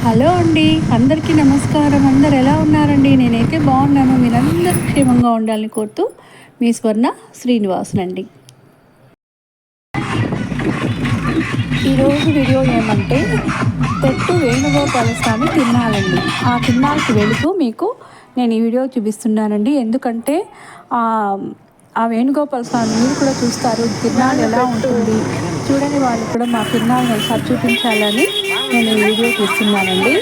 Hello అండి, అందరికీ నమస్కారం. అందరు ఎలా ఉన్నారండి? నేనైతే బాగున్నాను. మీరందరూ క్షేమంగా ఉండాలని కోరుతూ మీ స్వర్ణ శ్రీనివాసనండి. ఈరోజు వీడియో ఏమంటే తెట్టు వేణుగోపాల స్వామి తిరునాళ్ళండి. ఆ తిరునాళ్ళకి వెళుతూ మీకు నేను ఈ వీడియో చూపిస్తున్నానండి. ఎందుకంటే ఆ వేణుగోపాల స్వామి మీరు కూడా చూస్తారు, తిరునాళ్ళు ఎలా ఉంటుంది, చూడని వాళ్ళు కూడా మా తిరునాళ్ళని ఒకసారి చూపించాలని నేను ఈ వీడియో తీస్తున్నానండి.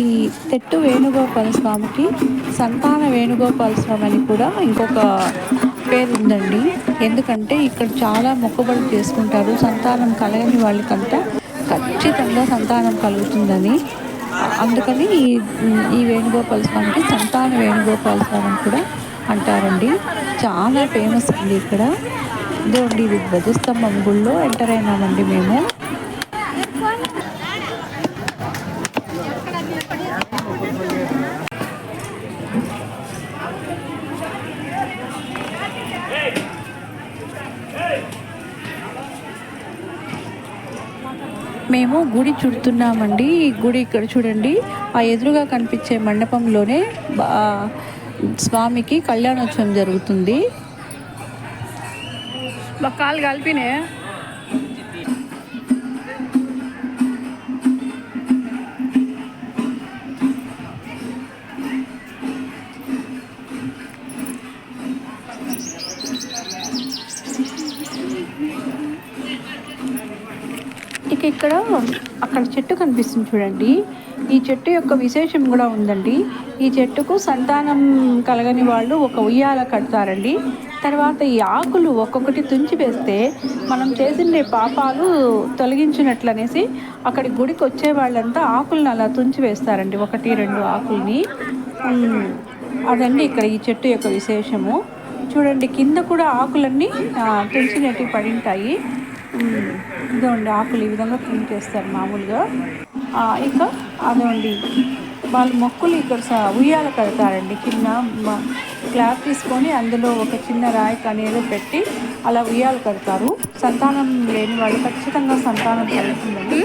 ఈ తెట్టు వేణుగోపాల స్వామికి సంతాన వేణుగోపాల స్వామి అని కూడా ఇంకొక పేరు ఉందండి. ఎందుకంటే ఇక్కడ చాలా మొక్కుబడులు చేసుకుంటారు. సంతానం కలగని వాళ్ళకంతా ఖచ్చితంగా సంతానం కలుగుతుందని. అందుకని ఈ వేణుగోపాల స్వామికి సంతాన వేణుగోపాల స్వామి అని కూడా అంటారండి. చాలా ఫేమస్ అండి ఇక్కడ. ఇదండి, ఇది ధ్వజస్తంభం గుళ్ళో ఎంటర్ అయినామండి మేము. మేము గుడి చుడుతున్నామండి. ఈ గుడి ఇక్కడ చూడండి, ఆ ఎదురుగా కనిపించే మండపంలోనే స్వామికి కళ్యాణోత్సవం జరుగుతుంది. కాలు కలిపినే ఇక్కడ అక్కడ చెట్టు కనిపిస్తుంది చూడండి. ఈ చెట్టు యొక్క విశేషం కూడా ఉందండి. ఈ చెట్టుకు సంతానం కలగని వాళ్ళు ఒక ఉయ్యాల కడతారండి. తర్వాత ఈ ఆకులు ఒక్కొక్కటి తుంచి వేస్తే మనం చేసిన పాపాలు తొలగించినట్లు అనేసి అక్కడి గుడికి వచ్చే వాళ్ళంతా ఆకులను అలా తుంచి వేస్తారండి, 1-2 ఆకుల్ని. అదండి ఇక్కడ ఈ చెట్టు యొక్క విశేషము. చూడండి, కింద కూడా ఆకులన్నీ తుంచినట్టు పడింటాయి. ఇదండి, ఆకులు ఈ విధంగా క్లీన్ చేస్తారు మామూలుగా. ఇంకా అదండి, వాళ్ళు మొక్కులు ఇక్కడ ఉయ్యాల కడతారండి. కింద క్లాత్ తీసుకొని అందులో ఒక చిన్న రాయి అనేది పెట్టి అలా ఉయ్యాలు కడతారు. సంతానం లేని వాళ్ళు ఖచ్చితంగా సంతానం కలుగుతుందండి.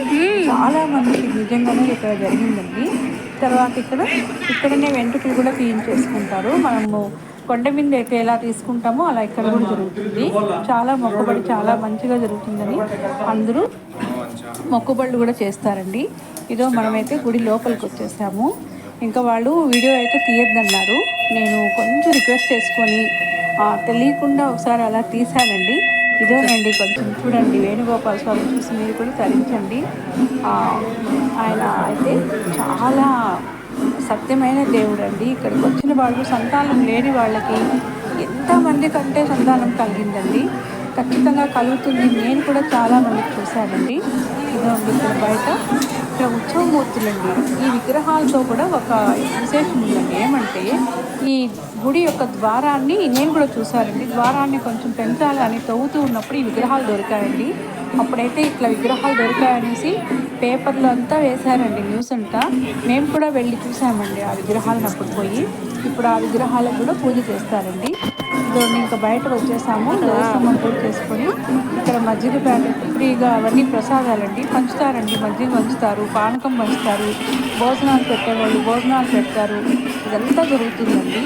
చాలా మందికి నిజంగానే ఇక్కడ జరిగిందండి. తర్వాత ఇక్కడనే వెంట్రుకలు కూడా క్లీన్ చేసుకుంటారు. మనము కొండ మీద అయితే ఎలా తీసుకుంటామో అలా ఇక్కడ కూడా జరుగుతుంది. చాలా మొక్కుబడి చాలా మంచిగా జరుగుతుందని అందరూ మొక్కుబడులు కూడా చేస్తారండి. ఇదో మనమైతే గుడి లోపలికి వచ్చేసాము. ఇంకా వాళ్ళు వీడియో అయితే తీయొద్దన్నారు. నేను కొంచెం రిక్వెస్ట్ చేసుకొని తెలియకుండా ఒకసారి అలా తీశానండి. ఇదోనండి, కొంచెం చూడండి, వేణుగోపాల స్వామి చూసి మీరు కూడా తరించండి. ఆయన అయితే చాలా సత్యమైన దేవుడు అండి. ఇక్కడికి వచ్చిన వాళ్ళు సంతానం లేని వాళ్ళకి ఎంతమంది కంటే సంతానం కలిగిందండి. ఖచ్చితంగా కలుగుతుంది. నేను కూడా చాలామందికి చూశానండి. ఇదండి, ఇక్కడ బయట ఇక్కడ ఉత్సవమూర్తులండి. ఈ విగ్రహాలతో కూడా ఒక విశేషం ఉందండి. ఏమంటే ఈ గుడి యొక్క ద్వారాన్ని నేను కూడా చూశానండి. ద్వారాన్ని కొంచెం పెంచాలని తవ్వుతూ ఉన్నప్పుడు ఈ విగ్రహాలు దొరికాయండి. అప్పుడైతే ఇట్లా విగ్రహాలు దొరికాయనేసి పేపర్లో అంతా వేశారండి, న్యూస్ అంతా. మేము కూడా వెళ్ళి చూసామండి ఆ విగ్రహాలను అప్పుడు పోయి. ఇప్పుడు ఆ విగ్రహాలకు కూడా పూజ చేస్తారండి. ఇదోని ఇంకా బయటకు వచ్చేసాము. దేవస్థానం పూజ చేసుకొని ఇక్కడ మజ్జిగ ప్యాకెట్ ఫ్రీగా అవన్నీ ప్రసాదాలండి పంచుతారండి. మజ్జిగ పంచుతారు, పానకం పంచుతారు, భోజనాలు పెట్టేవాళ్ళు భోజనాలు పెడతారు. ఇదంతా జరుగుతుందండి.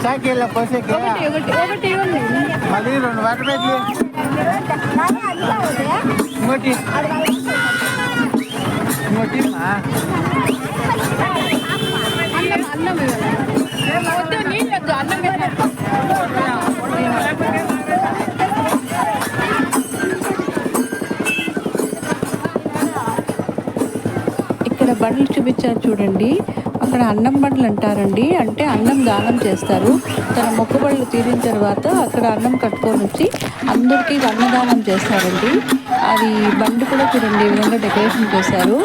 చాకీల పోసేకి ఒకటి ఒకటి ఒకటి ఇవ్వండి. మళ్ళీ 2 వాటర్ ప్లేట్లు ఇంకోటి అన్నం అన్నం ఇవ్వండి. వద్దు నీళ్ళు వద్దు అన్నం పెట్టండి. ఇక్కడ బండ్లు చూపించారు చూడండి. అక్కడ అన్నం బండ్లు అంటారండి. అంటే అన్నం దానం చేస్తారు. తన మొక్కుబడులు తీరిన తర్వాత అక్కడ అన్నం కట్టుకొని వచ్చి అందరికీ అన్నదానం చేస్తారండి. అది బండి కూడా చూడండి ఈ విధంగా డెకరేషన్ చేశారు.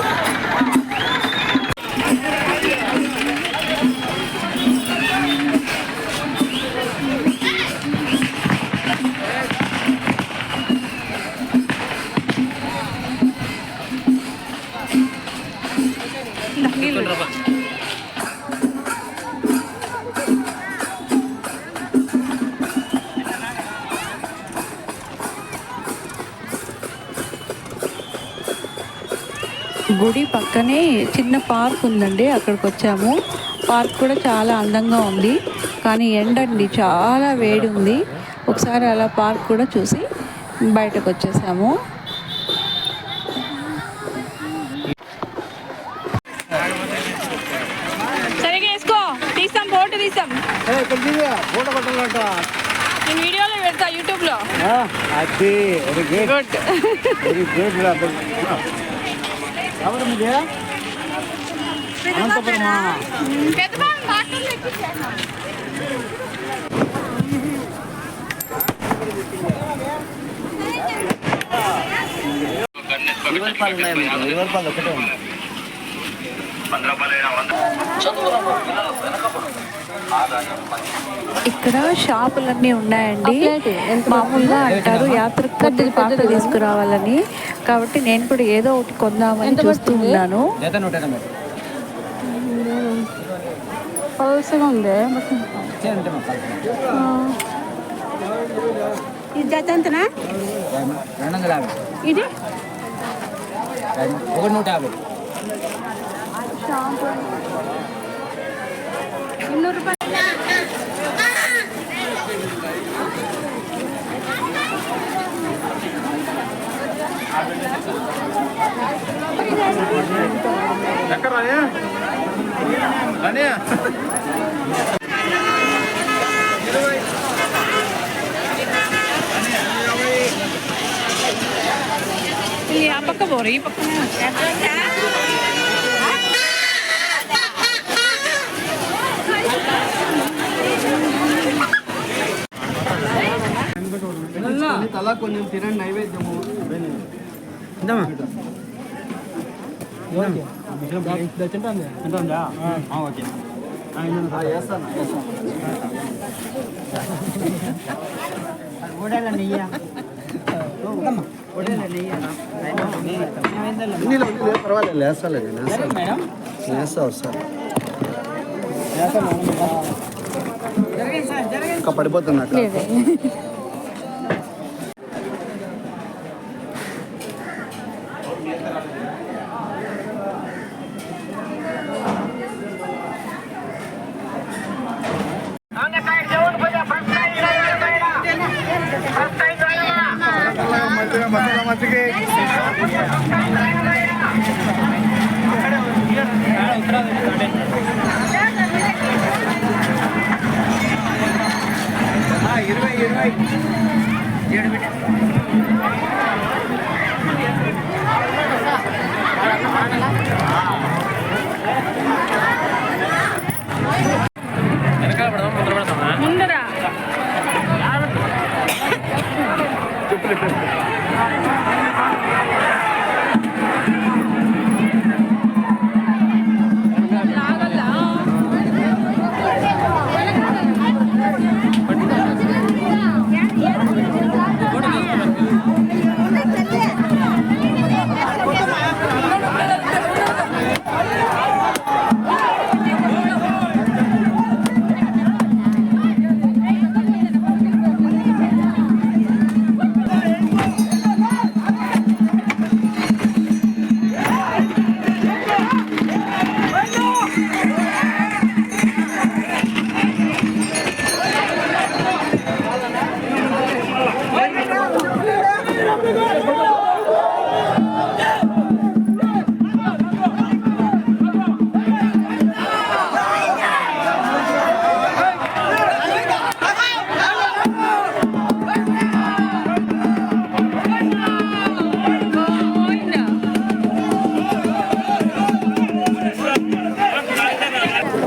గుడి పక్కనే చిన్న పార్క్ ఉందండి. అక్కడికి వచ్చాము. పార్క్ కూడా చాలా అందంగా ఉంది. కానీ ఎండండి చాలా వేడి ఉంది. ఒకసారి అలా పార్క్ కూడా చూసి బయటకు వచ్చేసాము. సరిగా వేసుకో, తీస్తాం ఫోటో తీస్తాం. నేను వీడియోలో పెడతా యూట్యూబ్లో. గుడ్. ఇక్కడ షాపులన్నీ ఉన్నాయండి. మామూలుగా అంటారు యాత్రకు పాత్ర తీసుకురావాలని. కాబట్టి నేను కూడా ఏదో ఒకటి కొందామని చూస్తూ ఉన్నాను. ఇది జత ఎంతనా? ఇది 150. 200 రూపాయలు. ఆ పక్క పోరు, ఈ పక్క తలా కొంచెం తినండి నైవేద్యము. పర్వాలేదు లేస్తాలే లేస్తా వస్తారు. ఇంకా పడిపోతున్నా. మజ్జిగ 20.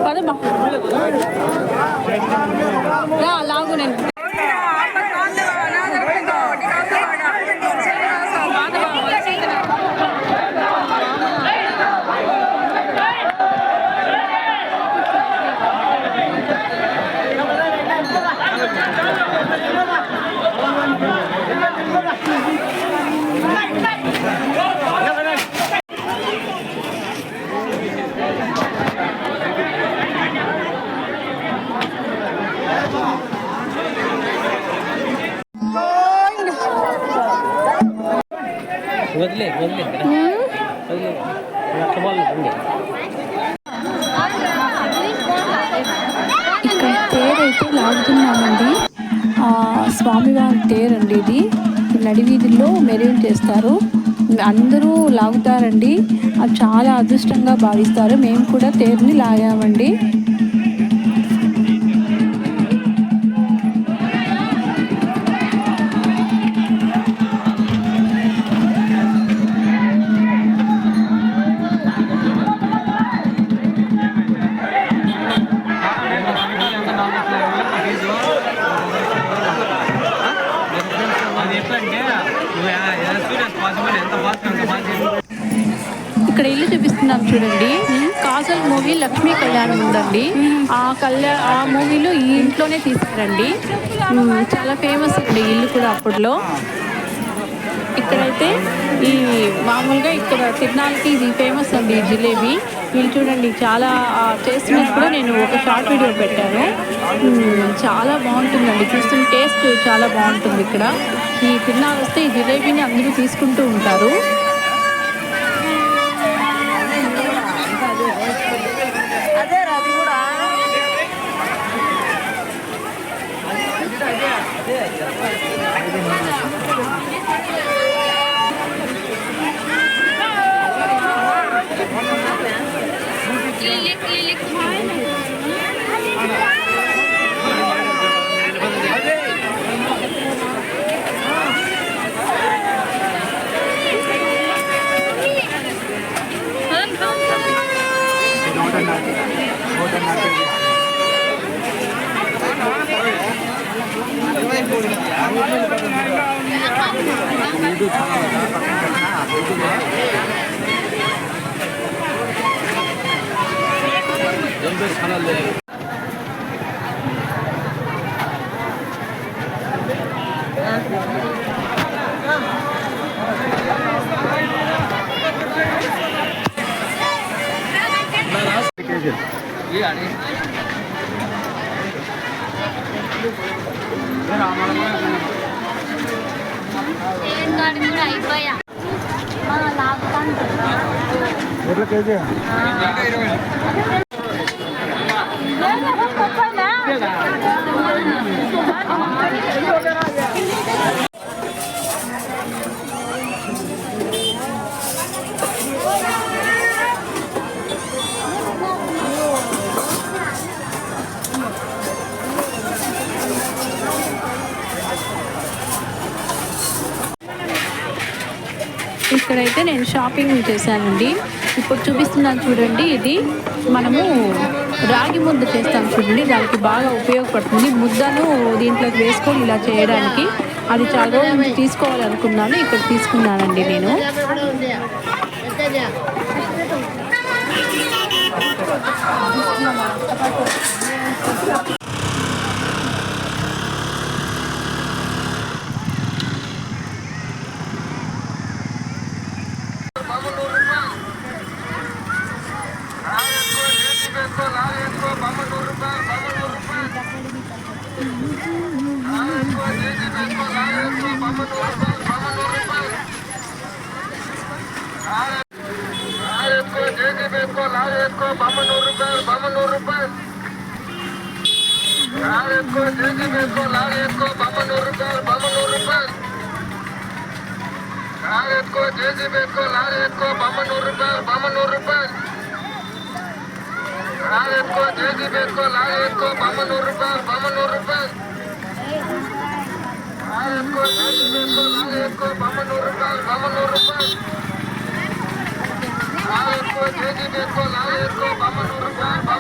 పదమ్మా లాగు నేను వదిలే వదిలే వదిలే ఇక్కడ తేరైతే లాగుతున్నామండి. స్వామివారి తేరండి ఇది. నడివీధుల్లో మెరీన్ చేస్తారు, అందరూ లాగుతారండి. అది చాలా అదృష్టంగా భావిస్తారు. మేము కూడా తేరుని లాగామండి. ఇక్కడ ఇల్లు చూపిస్తున్నాం చూడండి. కాజల్ మూవీ లక్ష్మీ కళ్యాణం ఉందండి. ఆ మూవీలో ఈ ఇంట్లోనే తీసారండి. చాలా ఫేమస్ అండి ఇల్లు కూడా అప్పట్లో. ఇక్కడైతే ఈ మామూలుగా ఇక్కడ తిరునాళ్ళకి ఇది ఫేమస్ అండి ఈ జిలేబీ. వీళ్ళు చూడండి చాలా చేస్తున్నది కూడా నేను ఒక షార్ట్ వీడియో పెట్టాను. చాలా బాగుంటుందండి, చూస్తున్న టేస్ట్ చాలా బాగుంటుంది. ఇక్కడ ఈ తిరునాళ్ళు వస్తే ఈ జిలేబీని అందరూ తీసుకుంటూ ఉంటారు. ఎట్లా కేజీ ఇక్కడైతే నేను షాపింగ్ చేశానండి. ఇప్పుడు చూపిస్తున్నాను చూడండి. ఇది మనము రాగి ముద్ద చేస్తాం చూడండి, దానికి బాగా ఉపయోగపడుతుంది. ముద్దను దీంట్లోకి వేసుకొని ఇలా చేయడానికి అది చాలా రోజుల నుంచి తీసుకోవాలనుకున్నాను, ఇక్కడ తీసుకున్నానండి నేను.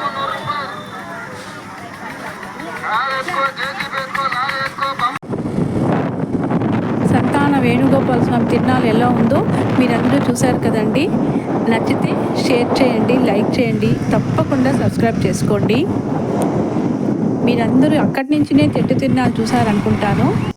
Bama వేణుగోపాల స్వామి తిరునాళ్ళు ఎలా ఉందో మీరందరూ చూశారు కదండి. నచ్చితే షేర్ చేయండి, లైక్ చేయండి, తప్పకుండా సబ్స్క్రైబ్ చేసుకోండి. మీరందరూ అక్కడి నుంచినే చెట్టు తిరునాళ్ళు చూసారనుకుంటాను.